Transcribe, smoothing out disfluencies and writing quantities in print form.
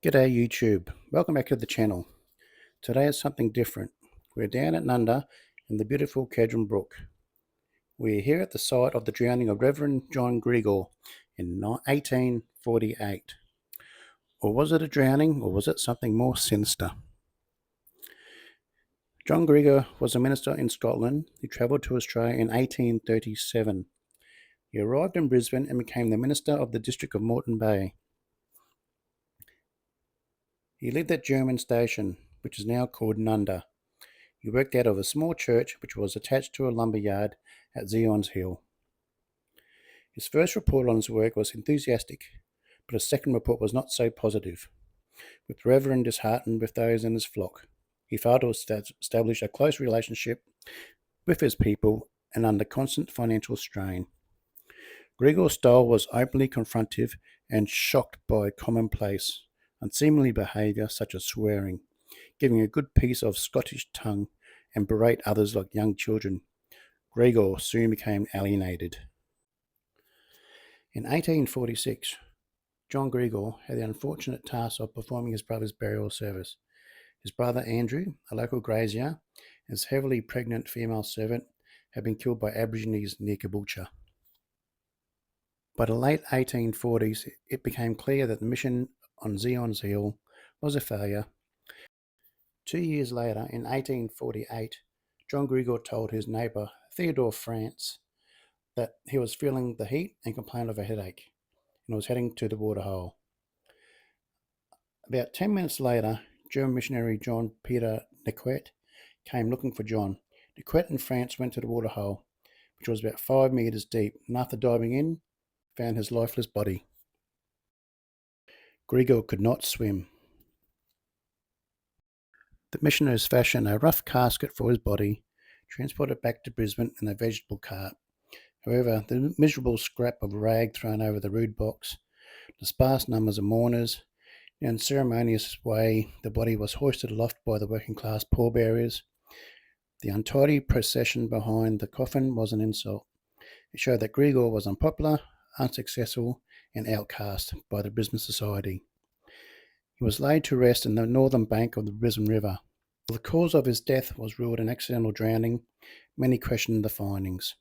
G'day YouTube, welcome back to the channel. Today is something different. We're down at Nundah in the beautiful Kedron Brook. We're here at the site of the drowning of Reverend John Gregor in 1848. Or was it a drowning, or was it something more sinister? John Gregor was a minister in Scotland who travelled to Australia in 1837. He arrived in Brisbane and became the minister of the district of Moreton Bay. He lived at German Station, which is now called Nundah. He worked out of a small church which was attached to a lumber yard at Zion's Hill. His first report on his work was enthusiastic, but his second report was not so positive. With the Reverend disheartened with those in his flock, he failed to establish a close relationship with his people and under constant financial strain. Gregor's style was openly confrontive and shocked by commonplace, unseemly behaviour such as swearing, giving a good piece of Scottish tongue and berate others like young children. Gregor soon became alienated. In 1846, John Gregor had the unfortunate task of performing his brother's burial service. His brother Andrew, a local grazier, and his heavily pregnant female servant had been killed by Aborigines near Caboolture. By the late 1840s, it became clear that the mission on Zion's Hill was a failure. 2 years later, in 1848, John Gregor told his neighbour, Theodore France, that he was feeling the heat and complained of a headache, and was heading to the Waterhole. About 10 minutes later, German missionary John Peter Niquet came looking for John. Niquet and France went to the Waterhole, which was about 5 metres deep, and after diving in, found his lifeless body. Gregor could not swim. The missionaries fashioned a rough casket for his body, transported it back to Brisbane in a vegetable cart. However, the miserable scrap of rag thrown over the rude box, the sparse numbers of mourners, the unceremonious way the body was hoisted aloft by the working-class pallbearers, the untidy procession behind the coffin was an insult. It showed that Gregor was unpopular, unsuccessful, and outcast by the Brisbane society. He was laid to rest in the northern bank of the Brisbane River. The cause of his death was ruled an accidental drowning. Many questioned the findings.